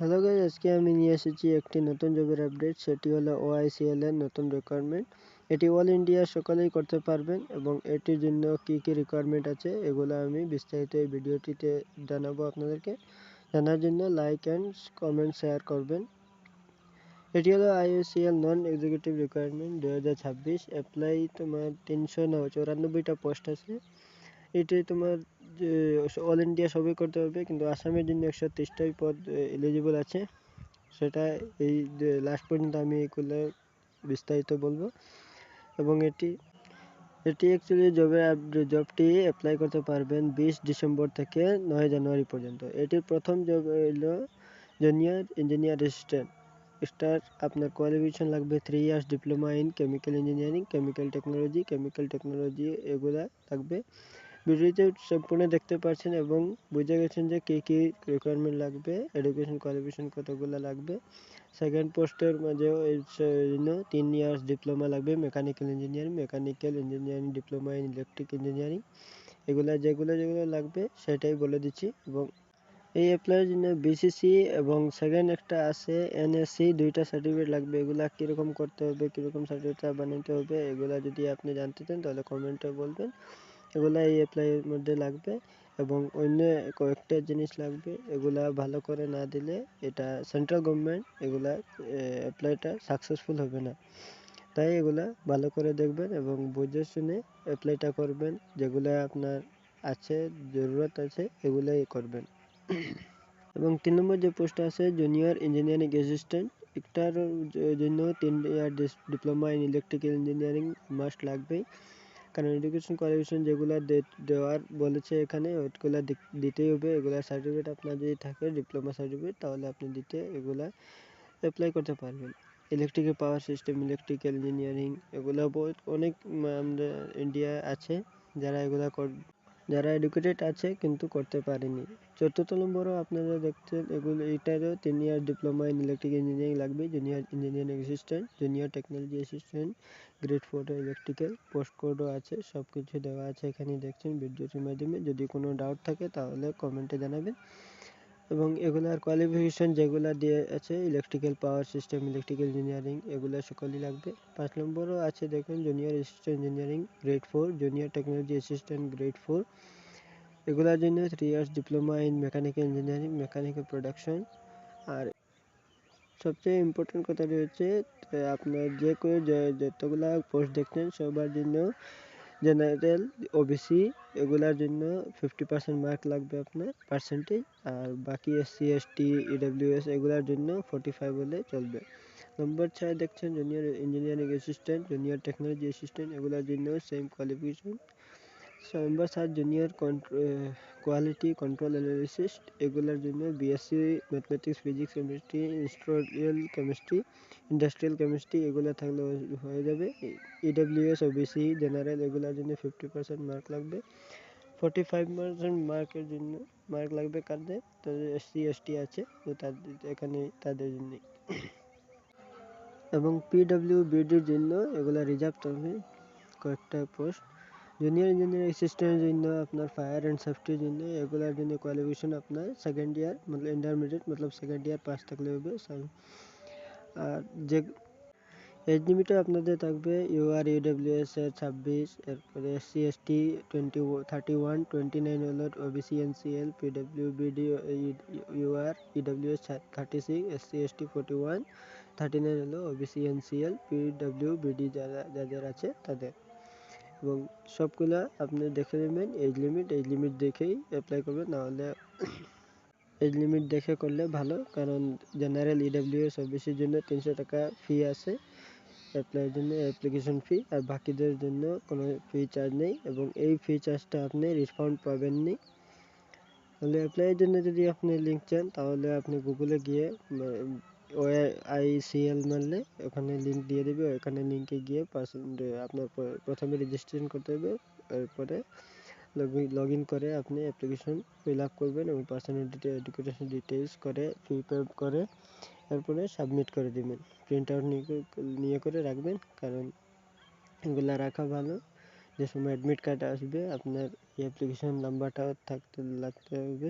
Hello guys, আজকে আমি নিয়ে এসেছি একটি নতুন জবের আপডেট। সেটি হলো OICL এর নতুন রিকোয়ারমেন্ট। এটি অল ইন্ডিয়া সকলেই করতে পারবেন এবং এটির জন্য কি কি রিকোয়ারমেন্ট আছে এগুলো আমি বিস্তারিত এই ভিডিওটিতে জানাবো আপনাদেরকে। জানার জন্য লাইক অ্যান্ড কমেন্ট শেয়ার করবেন। এটি হলো IOCL নন এক্সিকিউটিভ রিকোয়ারমেন্ট 2026। অ্যাপ্লাই তোমার 394টা পোস্ট আছে। এটি তোমার অল ইন্ডিয়া সবই করতে পারবে, কিন্তু আসামের জন্য 130টাই পদ এলিজিবল আছে। সেটা এই লাস্ট পর্যন্ত আমি এগুলো বিস্তারিত বলবো। এবং এটি অ্যাকচুয়ালি জবটি অ্যাপ্লাই করতে পারবেন 20 ডিসেম্বর থেকে 9 জানুয়ারি পর্যন্ত। এটির প্রথম জব হলো জুনিয়র ইঞ্জিনিয়ার অ্যাসিস্ট্যান্ট। আপনার কোয়ালিফিকেশন লাগবে 3 years diploma in chemical engineering, chemical technology এগুলা লাগবে। ভিডিওতে সম্পূর্ণ দেখতে পাচ্ছেন এবং বুঝে গেছেন যে কী কী রিকোয়ারমেন্ট লাগবে, এডুকেশন কোয়ালিফিকেশন কতগুলো লাগবে। সেকেন্ড পোস্টের মাঝেও এর জন্য 3 ইয়ার্স ডিপ্লোমা লাগবে mechanical engineering diploma in electric engineering. যেগুলো লাগবে সেটাই বলে দিচ্ছি। এবং এই অ্যাপ্লাইয়ের জন্য BCC এবং সেকেন্ড একটা আছে NSC, 2টা সার্টিফিকেট লাগবে। এগুলা কীরকম করতে হবে, কীরকম সার্টিফিকেটটা বানাতে হবে, এগুলা যদি আপনি জানতে চান তাহলে কমেন্টে বলবেন। এগুলা এই অ্যাপ্লাইয়ের মধ্যে লাগবে। এবং অন্য কয়েকটা জিনিস লাগবে, এগুলা ভালো করে না দিলে এটা সেন্ট্রাল গভর্নমেন্ট, এগুলা অ্যাপ্লাইটা সাকসেসফুল হবে না। তাই এগুলা ভালো করে দেখবেন এবং বুঝে শুনে অ্যাপ্লাইটা করবেন। যেগুলা আপনার আছে, জরুরত আছে, এগুলাই করবেন। এবং 3 নম্বর যে পোস্টটা আছে জুনিয়র ইঞ্জিনিয়ারিং অ্যাসিস্ট্যান্ট, এটার জন্য 3 year diploma in electrical engineering must লাগবেই। কারণ এডুকেশন কোয়ালিফিকেশন যেগুলো দেওয়ার বলেছে এখানে ওইগুলো দিতেই হবে। এগুলা সার্টিফিকেট আপনার যদি থাকে ডিপ্লোমা সার্টিফিকেট, তাহলে আপনি এগুলা অ্যাপ্লাই করতে পারবেন। Electrical power system, electrical engineering, এগুলো অনেক আমরা ইন্ডিয়া আছে যারা এডুকেটেড আছে কিন্তু করতে পারেনি। 4র্থ নম্বরও আপনারা দেখছেন এটারও 3 year diploma in electrical engineering লাগবে। Junior engineering assistant, junior technology assistant, grade 4 electrical, post কোডও আছে, সব কিছু দেওয়া আছে এখানে দেখছেন ভিডিওটির মাধ্যমে। যদি কোনো ডাউট থাকে তাহলে কমেন্টে জানাবেন। এবং এগুলার কোয়ালিফিকেশন যেগুলা দিয়ে আছে electrical power system, electrical engineering, এগুলো সকলেই লাগবে। 5 নম্বরও আছে দেখুন junior assistant engineering grade 4, junior technology assistant grade 4। এগুলোর জন্য 3 years diploma in mechanical engineering, mechanical production. আর সবচেয়ে ইম্পর্টেন্ট কথাটি হচ্ছে আপনার যতগুলা পোস্ট দেখছেন সবার জন্য জেনারেল, OBC এগুলার জন্য 50% মার্ক লাগবে আপনার পার্সেন্টেজ। আর বাকি SC ST EWS এগুলার জন্য 45 হলে চলবে। নম্বর 6 দেখছেন junior engineering assistant, junior technology assistant, এগুলার জন্য সেম কোয়ালিফিকেশন। নম্বর 7 জুনিয়র কোয়ালিটি কন্ট্রোল অ্যানালিস্ট, এগুলোর জন্য BSc mathematics, physics, chemistry, industrial chemistry এগুলো থাকলে হয়ে যাবে। EWS OBC জেনারেল এগুলোর জন্য 50% মার্ক লাগবে। 45% মার্কের জন্য মার্ক লাগবে কাদের? তাদের SC ST আছে, তো তাদের জন্য। এবং PWBDর জন্য এগুলা রিজার্ভ থাকবে কয়েকটা পোস্ট। জুনিয়র ইঞ্জিনিয়ারিং অ্যাসিস্ট্যান্টের জন্য আপনার ফায়ার অ্যান্ড সেফটির জন্য এগুলার জন্য কোয়ালিফিকেশন আপনার second year intermediate second year pass থাকলে হবে। আর যে এজ লিমিটও আপনাদের থাকবে UR UWS এর 26, এরপরে SC ST 31, 29 হলো OBC NCL, PWBD UR EWS 36, SC ST 41, 39 হলো OBC NCL, PWBD যাদের আছে তাদের। এবং সবগুলা আপনি দেখে নেবেন এজ লিমিট দেখেই অ্যাপ্লাই করবেন, নাহলে এজ লিমিট দেখে করলে ভালো। কারণ জেনারেল EWS OBCর জন্য 300 টাকা ফি আছে অ্যাপ্লাইয়ের জন্য, অ্যাপ্লিকেশন ফি। আর বাকিদের জন্য কোনো ফি চার্জ নেই এবং এই ফি চার্জটা আপনি রিফান্ড পাবেননি। তাহলে অ্যাপ্লাইয়ের জন্য যদি আপনি লিঙ্ক চান তাহলে আপনি গুগলে গিয়ে OICL মারলে ওখানে লিঙ্ক দিয়ে দেবে। ওখানে লিঙ্কে গিয়ে আপনার প্রথমে রেজিস্ট্রেশন করতে হবে, এরপরে লগ ইন করে আপনি অ্যাপ্লিকেশন ফিল আপ করবেন এবং পার্সোনাল এডুকেশন ডিটেলস করে ফি পে করে এরপরে সাবমিট করে দেবেন। প্রিন্ট আউট নিয়ে করে রাখবেন, কারণ এগুলো রাখা ভালো। যে সময় অ্যাডমিট কার্ড আসবে আপনার এই অ্যাপ্লিকেশন নাম্বারটাও লাগতে হবে।